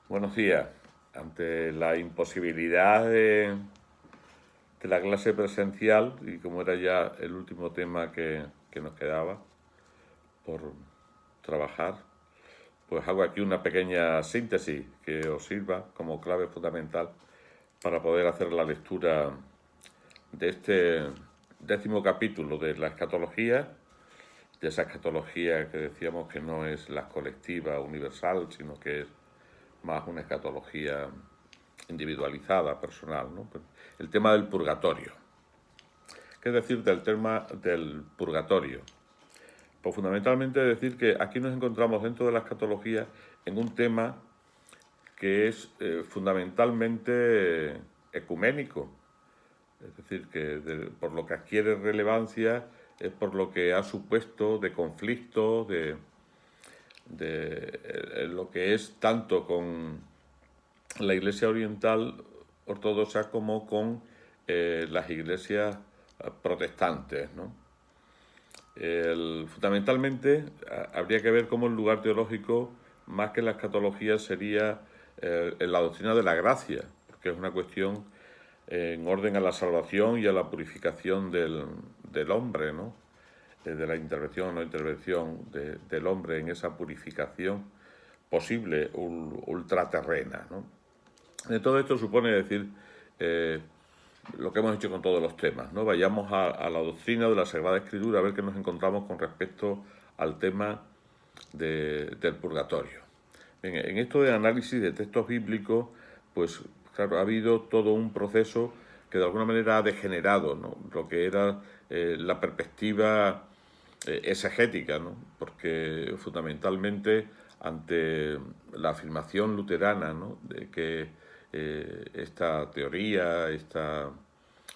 Buenos días. Ante la imposibilidad de la clase presencial, y como era ya el último tema que nos quedaba por trabajar, pues hago aquí una pequeña síntesis que os sirva como clave fundamental para poder hacer la lectura de este 10º capítulo de la escatología, de esa escatología que decíamos que no es la colectiva universal, sino que es más una escatología individualizada, personal, ¿no? El tema del purgatorio. ¿Qué decir del tema del purgatorio? Pues fundamentalmente decir que aquí nos encontramos dentro de la escatología en un tema que es fundamentalmente ecuménico. Es decir, que por lo que adquiere relevancia es por lo que ha supuesto de conflicto, de lo que es tanto con la Iglesia oriental ortodoxa como con las iglesias protestantes, ¿no? Fundamentalmente habría que ver cómo el lugar teológico, más que la escatología, sería en la doctrina de la gracia, porque es una cuestión en orden a la salvación y a la purificación del hombre, ¿no? De la intervención o no intervención del hombre en esa purificación posible ultraterrena, ¿no? De todo esto supone decir lo que hemos hecho con todos los temas, ¿no? Vayamos a la doctrina de la Sagrada Escritura a ver qué nos encontramos con respecto al tema del purgatorio. En esto de análisis de textos bíblicos, pues claro, ha habido todo un proceso que de alguna manera ha degenerado, ¿no? Lo que era la perspectiva exegética, ¿no? Porque fundamentalmente ante la afirmación luterana, ¿no? De que esta teoría, esta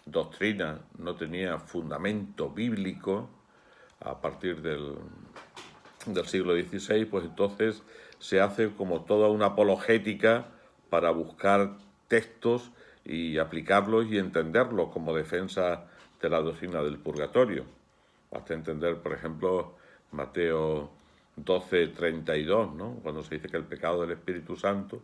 doctrina no tenía fundamento bíblico a partir del siglo XVI, pues entonces se hace como toda una apologética para buscar textos y aplicarlos y entenderlos como defensa de la doctrina del purgatorio. Basta entender, por ejemplo, Mateo 12:32, ¿no? Cuando se dice que el pecado del Espíritu Santo,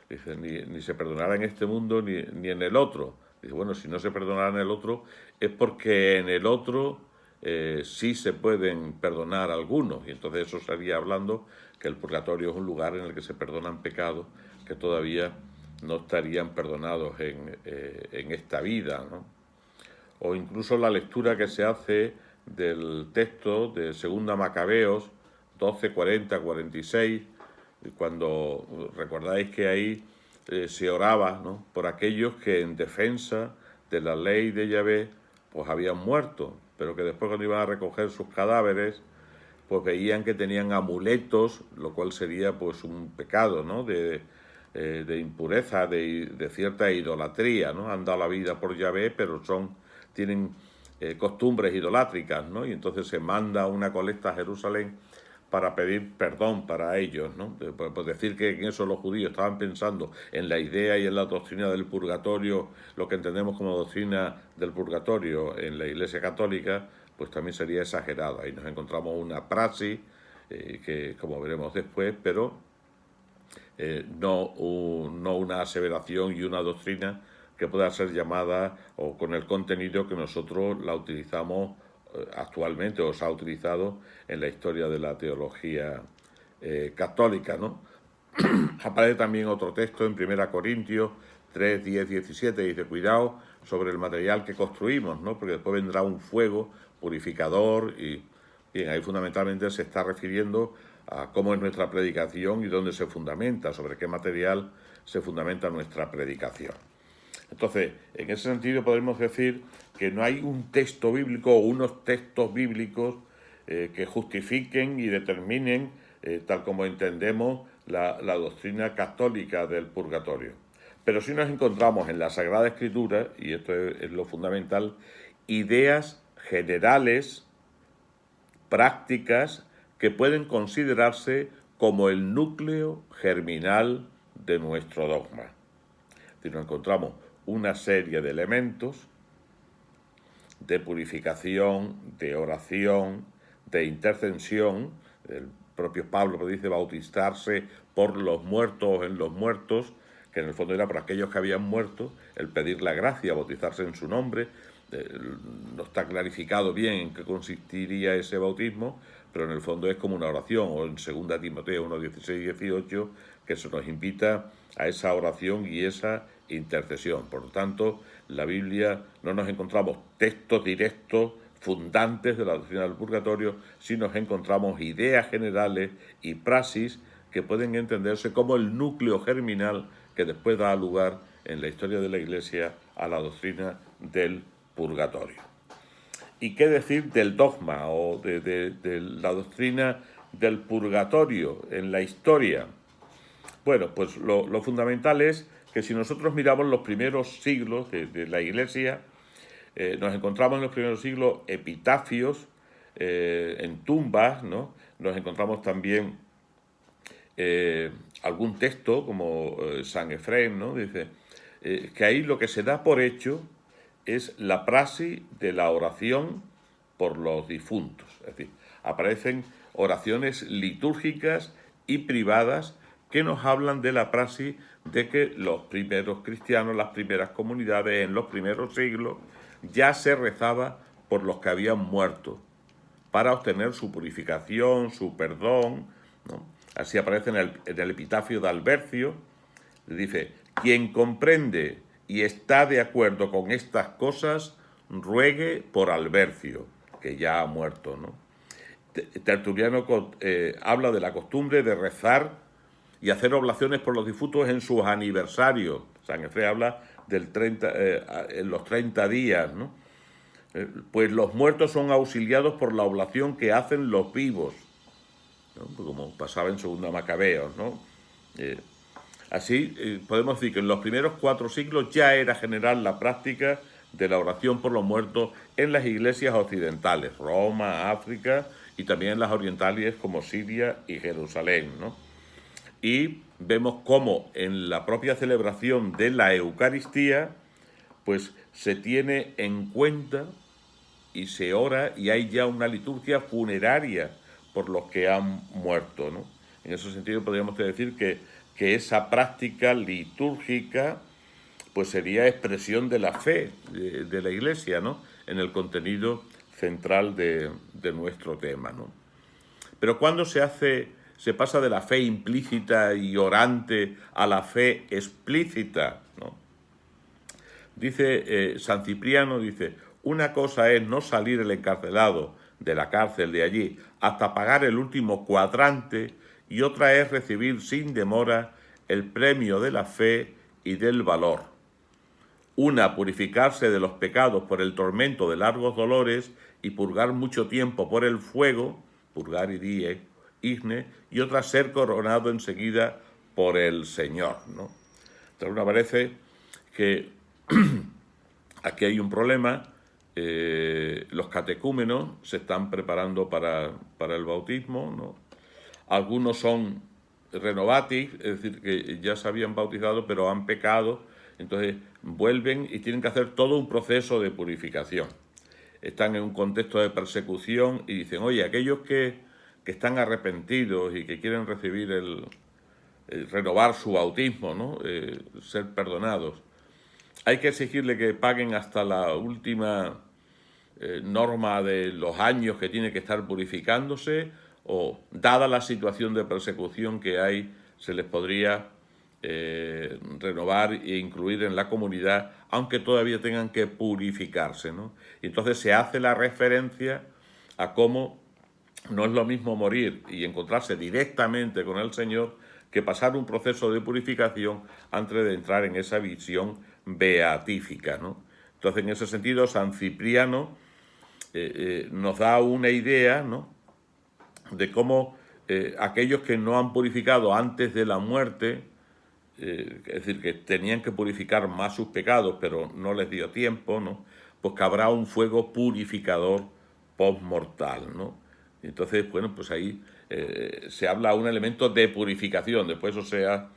dice, ni se perdonará en este mundo ni en el otro. Dice, bueno, si no se perdonará en el otro, es porque en el otro sí se pueden perdonar algunos. Y entonces eso estaría hablando que el purgatorio es un lugar en el que se perdonan pecados que todavía no estarían perdonados en esta vida, ¿no? O incluso la lectura que se hace del texto de Segunda Macabeos 12:40-46, cuando recordáis que ahí se oraba, ¿no?, por aquellos que en defensa de la ley de Yahvé pues habían muerto, pero que después cuando iban a recoger sus cadáveres pues veían que tenían amuletos, lo cual sería pues un pecado, ¿no?, de impureza, de cierta idolatría, ¿no? Han dado la vida por Yahvé, pero tienen costumbres idolátricas, ¿no? Y entonces se manda una colecta a Jerusalén para pedir perdón para ellos, ¿no? Pues decir que en eso los judíos estaban pensando en la idea y en la doctrina del purgatorio, lo que entendemos como doctrina del purgatorio en la Iglesia Católica, pues también sería exagerado. Ahí nos encontramos una praxis que, como veremos después, pero no una aseveración y una doctrina que pueda ser llamada o con el contenido que nosotros la utilizamos actualmente o se ha utilizado en la historia de la teología católica, ¿no? Aparece también otro texto en 1 Corintios 3, 10, 17, dice, cuidado sobre el material que construimos, ¿no? Porque después vendrá un fuego purificador y, bien, ahí fundamentalmente se está refiriendo a cómo es nuestra predicación y dónde se fundamenta, sobre qué material se fundamenta nuestra predicación. Entonces, en ese sentido podemos decir que no hay un texto bíblico o unos textos bíblicos que justifiquen y determinen, tal como entendemos, la doctrina católica del purgatorio. Pero sí nos encontramos en la Sagrada Escritura, y esto es lo fundamental, ideas generales, prácticas, que pueden considerarse como el núcleo germinal de nuestro dogma. Es decir, nos encontramos una serie de elementos de purificación, de oración, de intercesión, el propio Pablo pues, dice bautizarse por los muertos o en los muertos, que en el fondo era por aquellos que habían muerto, el pedir la gracia, bautizarse en su nombre. No está clarificado bien en qué consistiría ese bautismo, pero en el fondo es como una oración, o en 2 Timoteo 1, 16, 18, que se nos invita a esa oración y esa intercesión. Por lo tanto, en la Biblia no nos encontramos textos directos fundantes de la doctrina del purgatorio, sino nos encontramos ideas generales y praxis que pueden entenderse como el núcleo germinal que después da lugar en la historia de la Iglesia a la doctrina del purgatorio. ¿Y qué decir del dogma o de la doctrina del purgatorio en la historia? Bueno, pues lo fundamental es que si nosotros miramos los primeros siglos de la Iglesia, nos encontramos en los primeros siglos epitafios en tumbas, ¿no? Nos encontramos también algún texto como San Efrén, ¿no? Dice que ahí lo que se da por hecho es la praxis de la oración por los difuntos. Es decir, aparecen oraciones litúrgicas y privadas que nos hablan de la praxis de que los primeros cristianos, las primeras comunidades en los primeros siglos, ya se rezaba por los que habían muerto, para obtener su purificación, su perdón, ¿no? Así aparece en el epitafio de Albercio, dice, quien comprende y está de acuerdo con estas cosas, ruegue por Albercio, que ya ha muerto, ¿no? Tertuliano habla de la costumbre de rezar y hacer oblaciones por los difuntos en sus aniversarios. San Efrén habla del en los 30 días, ¿no? Pues los muertos son auxiliados por la oblación que hacen los vivos, ¿no? Como pasaba en 2 Macabeos, ¿no? Así podemos decir que en los primeros 4 siglos ya era general la práctica de la oración por los muertos en las iglesias occidentales, Roma, África y también en las orientales como Siria y Jerusalén, ¿no? Y vemos cómo en la propia celebración de la Eucaristía pues se tiene en cuenta y se ora y hay ya una liturgia funeraria por los que han muerto, ¿no? En ese sentido podríamos decir que esa práctica litúrgica pues sería expresión de la fe de la Iglesia, ¿no? En el contenido central de nuestro tema, ¿no? Pero cuando se pasa de la fe implícita y orante a la fe explícita, ¿no? Dice San Cipriano, dice, una cosa es no salir el encarcelado de la cárcel de allí hasta pagar el último cuadrante y otra es recibir sin demora el premio de la fe y del valor. Una, purificarse de los pecados por el tormento de largos dolores y purgar mucho tiempo por el fuego, purgar y die, igne, y otra, ser coronado enseguida por el Señor, ¿no? Entonces, me parece que aquí hay un problema. Los catecúmenos se están preparando para el bautismo, ¿no? Algunos son renovatis, es decir, que ya se habían bautizado pero han pecado, entonces vuelven y tienen que hacer todo un proceso de purificación. Están en un contexto de persecución y dicen, oye, aquellos que están arrepentidos y que quieren recibir renovar su bautismo, ¿no? Ser perdonados, hay que exigirle que paguen hasta la última norma de los años que tiene que estar purificándose, o dada la situación de persecución que hay, se les podría renovar e incluir en la comunidad, aunque todavía tengan que purificarse, ¿no? Y entonces se hace la referencia a cómo no es lo mismo morir y encontrarse directamente con el Señor que pasar un proceso de purificación antes de entrar en esa visión beatífica, ¿no? Entonces, en ese sentido, San Cipriano nos da una idea, ¿no?, de cómo aquellos que no han purificado antes de la muerte, es decir, que tenían que purificar más sus pecados, pero no les dio tiempo, ¿no?, pues que habrá un fuego purificador postmortal, ¿no? Entonces, bueno, pues ahí se habla de un elemento de purificación. Después, o sea,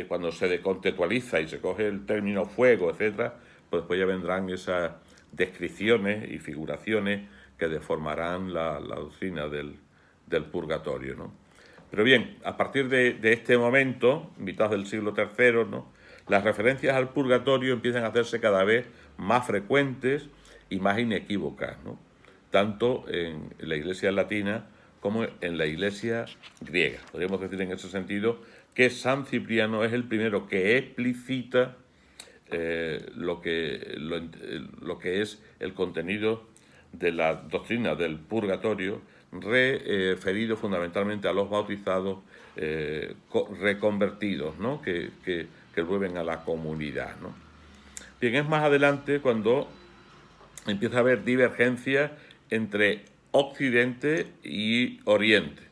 cuando se decontextualiza y se coge el término fuego, etcétera, pues después ya vendrán esas descripciones y figuraciones que deformarán la doctrina del purgatorio, ¿no? Pero bien, a partir de este momento, mitad del siglo III, ¿no?, las referencias al purgatorio empiezan a hacerse cada vez más frecuentes y más inequívocas, ¿no?, tanto en la Iglesia latina como en la Iglesia griega. Podríamos decir en ese sentido que San Cipriano es el primero que explicita lo que es el contenido de la doctrina del purgatorio, referido fundamentalmente a los bautizados reconvertidos, ¿no?, que vuelven a la comunidad, ¿no? Bien, es más adelante cuando empieza a haber divergencias entre Occidente y Oriente,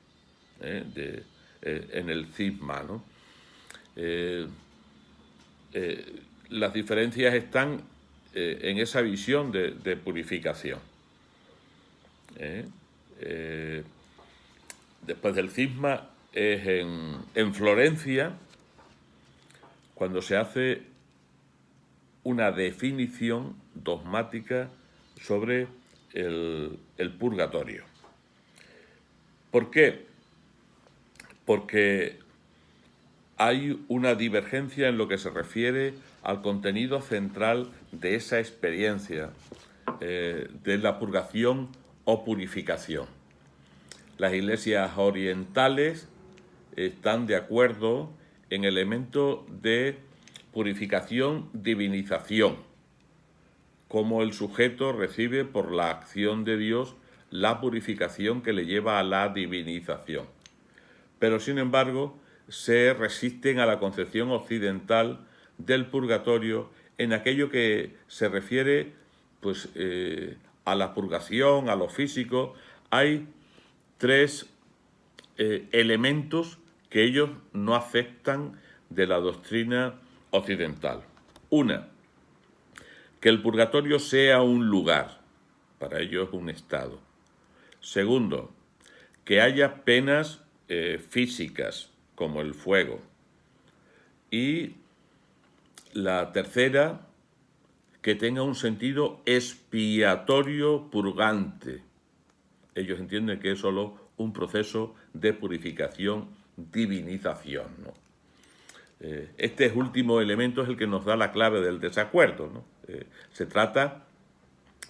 en el cisma, ¿no? Las diferencias están en esa visión de purificación. Después del cisma es en Florencia cuando se hace una definición dogmática sobre el purgatorio. ¿Por qué? Porque hay una divergencia en lo que se refiere al contenido central de esa experiencia de la purgación o purificación. Las iglesias orientales están de acuerdo en el elemento de purificación, divinización, como el sujeto recibe por la acción de Dios la purificación que le lleva a la divinización. Pero, sin embargo, se resisten a la concepción occidental del purgatorio en aquello que se refiere pues, a la purgación, a lo físico. Hay tres elementos que ellos no aceptan de la doctrina occidental. Una, que el purgatorio sea un lugar, para ellos un estado. Segundo, que haya penas físicas, como el fuego. Y la tercera, que tenga un sentido expiatorio purgante. Ellos entienden que es solo un proceso de purificación, divinización, ¿no? Este último elemento es el que nos da la clave del desacuerdo, ¿no? Se trata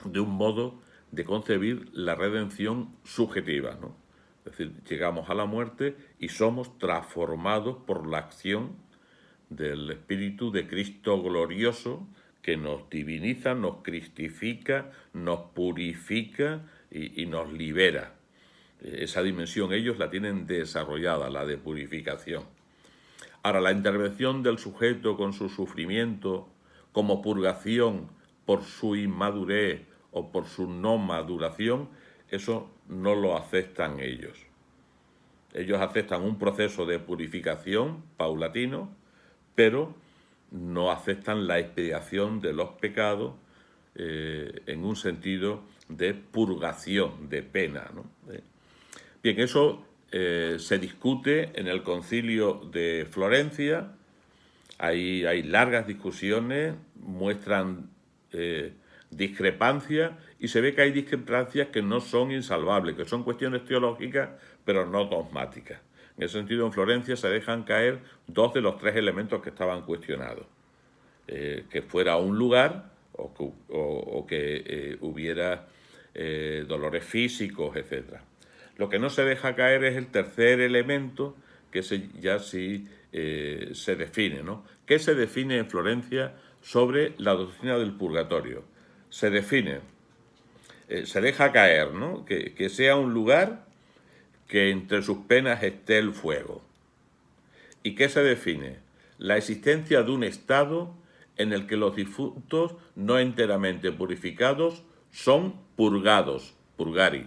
de un modo de concebir la redención subjetiva, ¿no? Es decir, llegamos a la muerte y somos transformados por la acción del Espíritu de Cristo glorioso que nos diviniza, nos cristifica, nos purifica y nos libera. Esa dimensión ellos la tienen desarrollada, la de purificación. Ahora, la intervención del sujeto con su sufrimiento como purgación por su inmadurez o por su no maduración, eso no lo aceptan ellos. Ellos aceptan un proceso de purificación paulatino, pero no aceptan la expiación de los pecados en un sentido de purgación, de pena, ¿no? Bien, eso se discute en el Concilio de Florencia. Ahí hay largas discusiones, muestran discrepancias, y se ve que hay discrepancias que no son insalvables, que son cuestiones teológicas, pero no dogmáticas. En ese sentido, en Florencia se dejan caer dos de los tres elementos que estaban cuestionados. Que fuera un lugar o que hubiera dolores físicos, etc. Lo que no se deja caer es el tercer elemento, que ya sí se define, ¿no? ¿Qué se define en Florencia sobre la doctrina del purgatorio? Se define, se deja caer, ¿no?, que sea un lugar que entre sus penas esté el fuego. ¿Y qué se define? La existencia de un estado en el que los difuntos no enteramente purificados son purgados, purgari.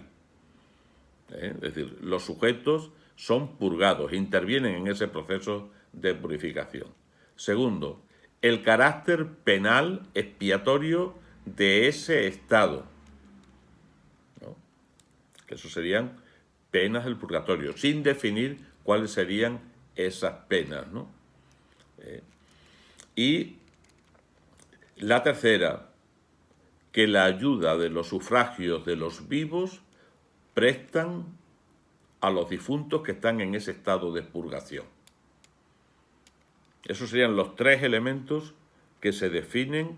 Es decir, los sujetos son purgados, intervienen en ese proceso de purificación. Segundo, el carácter penal expiatorio de ese estado, ¿no?, que eso serían penas del purgatorio, sin definir cuáles serían esas penas, ¿no? Y la tercera, que la ayuda de los sufragios de los vivos prestan a los difuntos que están en ese estado de purgación. Esos serían los 3 elementos que se definen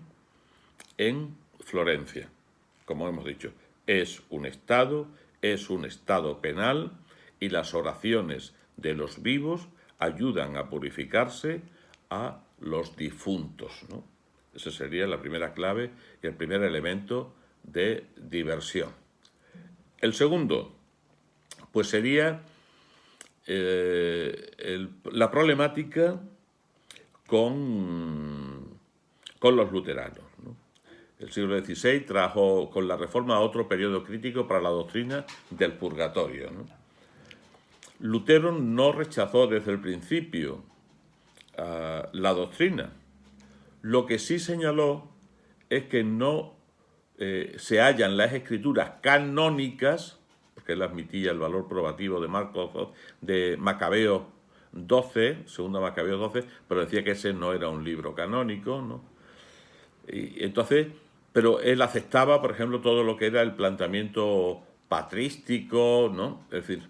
en Florencia. Como hemos dicho, es un estado penal, y las oraciones de los vivos ayudan a purificarse a los difuntos, ¿no? Esa sería la primera clave y el primer elemento de diversión. El segundo, pues sería la problemática con los luteranos, ¿no? El siglo XVI trajo con la Reforma otro periodo crítico para la doctrina del purgatorio, ¿no? Lutero no rechazó desde el principio la doctrina. Lo que sí señaló es que no se hallan las escrituras canónicas, porque él admitía el valor probativo de Macabeos 12, segunda Macabeos 12, pero decía que ese no era un libro canónico, ¿no? Y entonces, pero él aceptaba, por ejemplo, todo lo que era el planteamiento patrístico, ¿no? Es decir,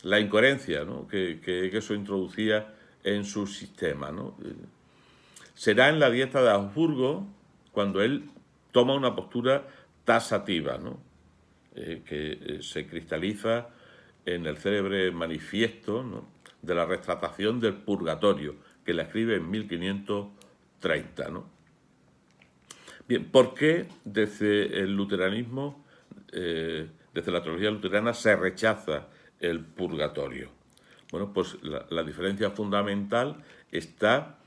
la incoherencia, ¿no?, que eso introducía en su sistema, ¿no? Será en la Dieta de Augsburgo cuando él toma una postura tasativa, ¿no?, que se cristaliza en el célebre manifiesto, ¿no?, de la retratación del purgatorio, que la escribe en 1530, ¿no? Bien, ¿por qué desde el luteranismo, desde la teología luterana, se rechaza el purgatorio? Bueno, pues la diferencia fundamental está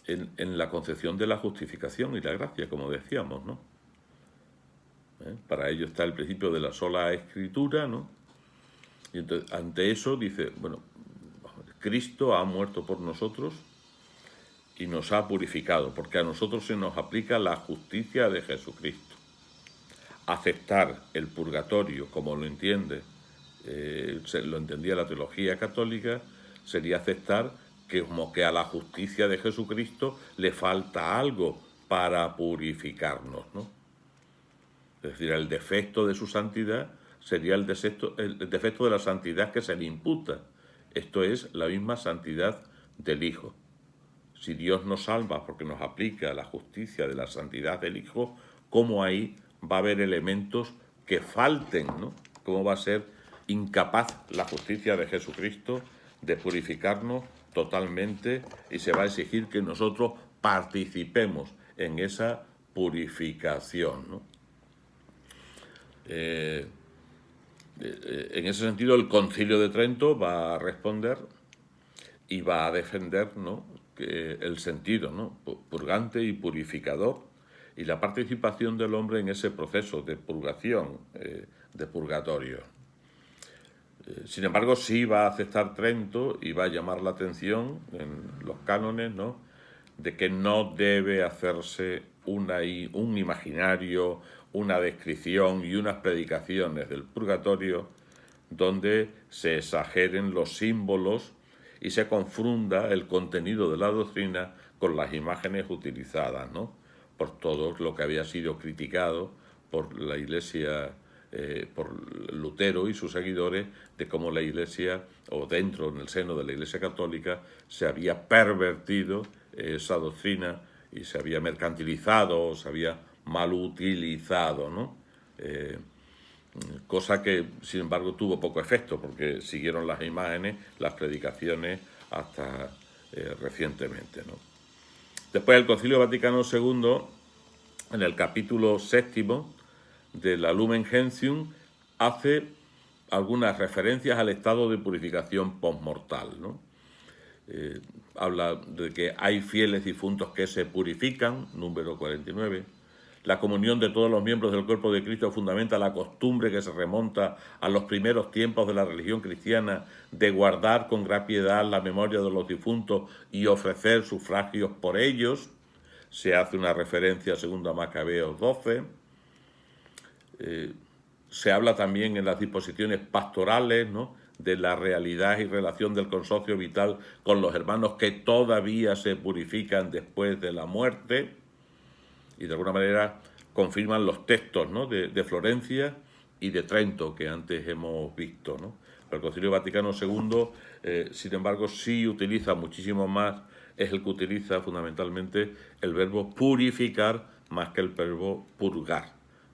en la concepción de la justificación y la gracia, como decíamos, ¿no? Para ello está el principio de la sola escritura, ¿no? Y entonces, ante eso dice, bueno, Cristo ha muerto por nosotros y nos ha purificado, porque a nosotros se nos aplica la justicia de Jesucristo. Aceptar el purgatorio, como lo entiende, lo entendía la teología católica, sería aceptar que como que a la justicia de Jesucristo le falta algo para purificarnos, ¿no? Es decir, el defecto de su santidad sería el defecto de la santidad que se le imputa. Esto es la misma santidad del Hijo. Si Dios nos salva porque nos aplica la justicia de la santidad del Hijo, ¿cómo ahí va a haber elementos que falten, ¿no? ¿Cómo va a ser incapaz la justicia de Jesucristo de purificarnos totalmente, y se va a exigir que nosotros participemos en esa purificación, ¿no? En ese sentido, el Concilio de Trento va a responder y va a defender, ¿no?, que el sentido, ¿no?, purgante y purificador, y la participación del hombre en ese proceso de purgación, de purgatorio. Sin embargo, sí va a aceptar Trento y va a llamar la atención en los cánones, ¿no?, de que no debe hacerse un imaginario, una descripción y unas predicaciones del purgatorio donde se exageren los símbolos y se confunda el contenido de la doctrina con las imágenes utilizadas, ¿no?, por todo lo que había sido criticado por la Iglesia, por Lutero y sus seguidores, de cómo la Iglesia, o dentro, en el seno de la Iglesia católica, se había pervertido esa doctrina y se había mercantilizado, se había mal utilizado, ¿no? Cosa que, sin embargo, tuvo poco efecto, porque siguieron las imágenes, las predicaciones, hasta recientemente, ¿no? Después, el Concilio Vaticano II, en el capítulo 7 de la Lumen Gentium, hace algunas referencias al estado de purificación postmortal, ¿no? Habla de que hay fieles difuntos que se purifican, número 49. La comunión de todos los miembros del cuerpo de Cristo fundamenta la costumbre que se remonta a los primeros tiempos de la religión cristiana de guardar con gran piedad la memoria de los difuntos y ofrecer sufragios por ellos. Se hace una referencia a 2 Macabeos 12. Se habla también en las disposiciones pastorales, ¿no?, de la realidad y relación del consorcio vital con los hermanos que todavía se purifican después de la muerte, y de alguna manera confirman los textos, ¿no?, de Florencia y de Trento que antes hemos visto, ¿no? El Concilio Vaticano II, sin embargo, sí utiliza muchísimo más, es el que utiliza fundamentalmente el verbo purificar más que el verbo purgar,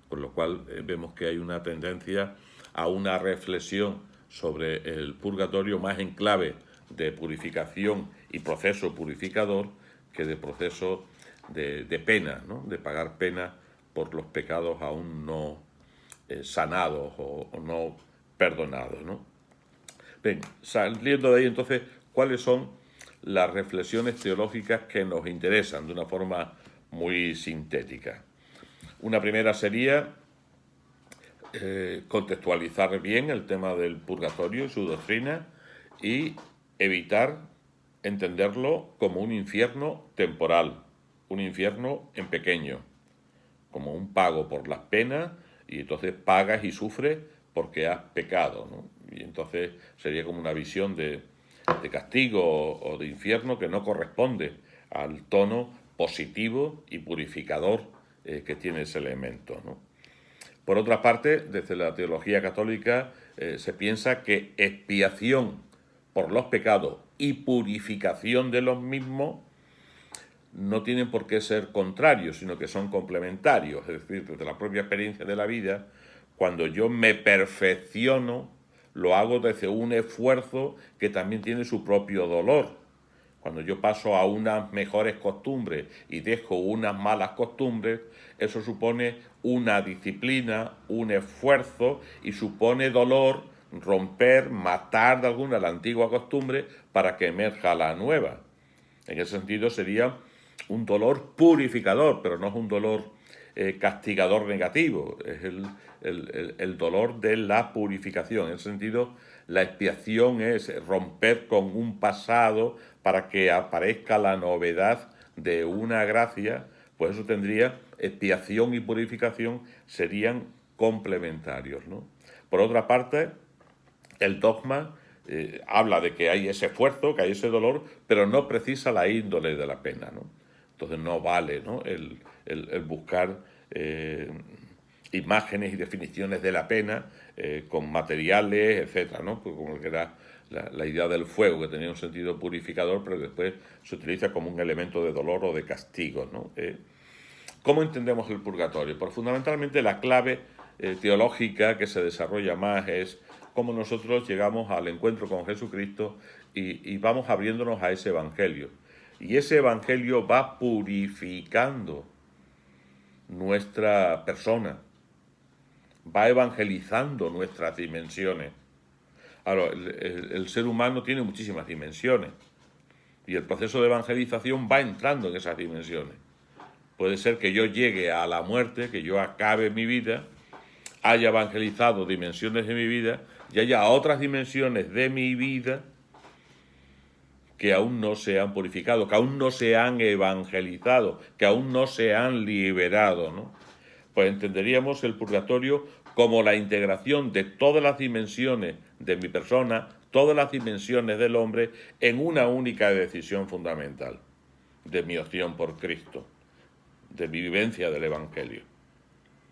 con lo cual vemos que hay una tendencia a una reflexión sobre el purgatorio más en clave de purificación y proceso purificador que de proceso de pena, ¿no? De pagar pena por los pecados aún no sanados o no perdonados, ¿no? Bien, saliendo de ahí entonces, ¿cuáles son las reflexiones teológicas que nos interesan de una forma muy sintética? Una primera sería contextualizar bien el tema del purgatorio y su doctrina y evitar entenderlo como un infierno temporal, un infierno en pequeño, como un pago por las penas, y entonces pagas y sufres porque has pecado, ¿no? Y entonces sería como una visión de castigo o de infierno que no corresponde al tono positivo y purificador que tiene ese elemento, ¿no? Por otra parte, desde la teología católica se piensa que expiación por los pecados y purificación de los mismos no tienen por qué ser contrarios, sino que son complementarios. Es decir, desde la propia experiencia de la vida, cuando yo me perfecciono, lo hago desde un esfuerzo que también tiene su propio dolor. Cuando yo paso a unas mejores costumbres y dejo unas malas costumbres, eso supone una disciplina, un esfuerzo y supone dolor romper, matar de alguna la antigua costumbre para que emerja la nueva. En ese sentido sería un dolor purificador, pero no es un dolor castigador negativo, es el dolor de la purificación. En ese sentido, la expiación es romper con un pasado para que aparezca la novedad de una gracia, pues eso tendría expiación y purificación serían complementarios, ¿no? Por otra parte, el dogma habla de que hay ese esfuerzo, que hay ese dolor, pero no precisa la índole de la pena, ¿no? Entonces no vale, ¿no? El buscar imágenes y definiciones de la pena con materiales, etcétera, ¿no? Pues como que era la idea del fuego, que tenía un sentido purificador, pero después se utiliza como un elemento de dolor o de castigo, ¿no? ¿Cómo entendemos el purgatorio? Pues fundamentalmente la clave teológica que se desarrolla más es cómo nosotros llegamos al encuentro con Jesucristo y vamos abriéndonos a ese evangelio. Y ese evangelio va purificando nuestra persona, va evangelizando nuestras dimensiones. Ahora, el ser humano tiene muchísimas dimensiones y el proceso de evangelización va entrando en esas dimensiones. Puede ser que yo llegue a la muerte, que yo acabe mi vida, haya evangelizado dimensiones de mi vida y haya otras dimensiones de mi vida que aún no se han purificado, que aún no se han evangelizado, que aún no se han liberado, ¿no? Pues entenderíamos el purgatorio como la integración de todas las dimensiones de mi persona, todas las dimensiones del hombre, en una única decisión fundamental, de mi opción por Cristo, de mi vivencia del Evangelio.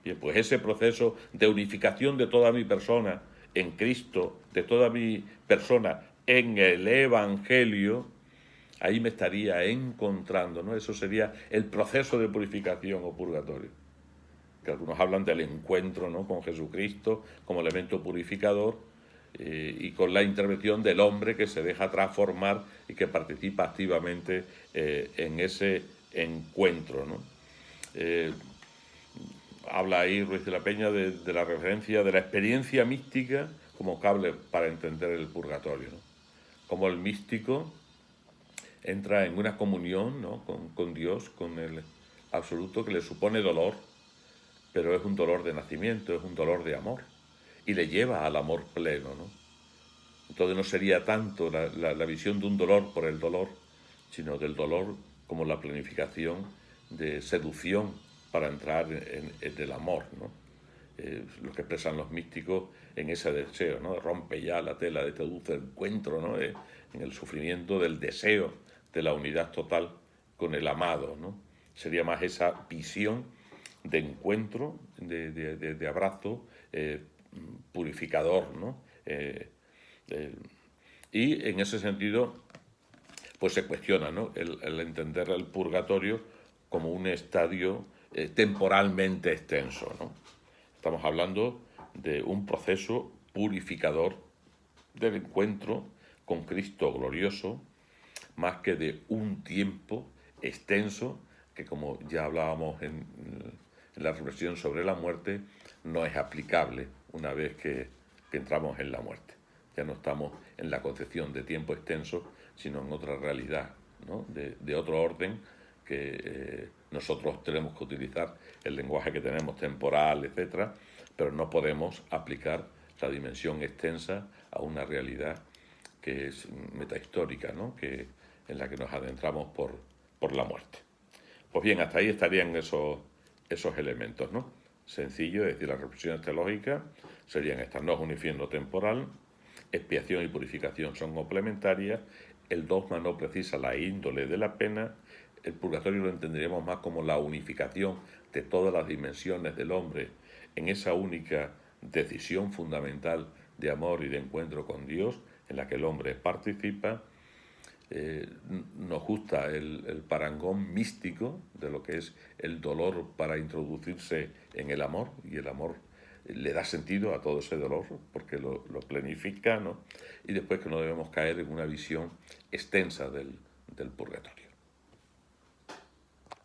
Bien, pues ese proceso de unificación de toda mi persona en Cristo, de toda mi persona en el Evangelio, ahí me estaría encontrando, ¿no? Eso sería el proceso de purificación o purgatorio. Que algunos hablan del encuentro, ¿no?, con Jesucristo como elemento purificador y con la intervención del hombre que se deja transformar y que participa activamente en ese encuentro, ¿no? Habla ahí Ruiz de la Peña de la referencia de la experiencia mística como cable para entender el purgatorio, ¿no? Como el místico entra en una comunión, ¿no?, con Dios, con el absoluto, que le supone dolor, pero es un dolor de nacimiento, es un dolor de amor, y le lleva al amor pleno, ¿no? Entonces no sería tanto la visión de un dolor por el dolor, sino del dolor como la planificación de seducción para entrar en el amor, ¿no? Lo que expresan los místicos en ese deseo, ¿no? Rompe ya la tela de este dulce encuentro, ¿no? En el sufrimiento del deseo de la unidad total con el amado, ¿no? Sería más esa visión de encuentro, de abrazo purificador, ¿no? Y en ese sentido, pues se cuestiona, ¿no?, el entender el purgatorio como un estadio temporalmente extenso, ¿no? Estamos hablando de un proceso purificador del encuentro con Cristo glorioso, más que de un tiempo extenso que, como ya hablábamos en la reflexión sobre la muerte, no es aplicable una vez que entramos en la muerte. Ya no estamos en la concepción de tiempo extenso, sino en otra realidad, ¿no?, de otro orden que nosotros tenemos que utilizar el lenguaje que tenemos, temporal, etcétera, pero no podemos aplicar la dimensión extensa a una realidad que es metahistórica, ¿no?, en la que nos adentramos por la muerte. Pues bien, hasta ahí estarían esos elementos, ¿no? Sencillo, es decir, las reflexiones teológicas serían estas: no es un infierno temporal, expiación y purificación son complementarias, el dogma no precisa la índole de la pena, el purgatorio lo entenderíamos más como la unificación de todas las dimensiones del hombre en esa única decisión fundamental de amor y de encuentro con Dios, en la que el hombre participa. Nos gusta el parangón místico de lo que es el dolor para introducirse en el amor, y el amor le da sentido a todo ese dolor porque lo planifica, ¿no? Y después que no debemos caer en una visión extensa del purgatorio.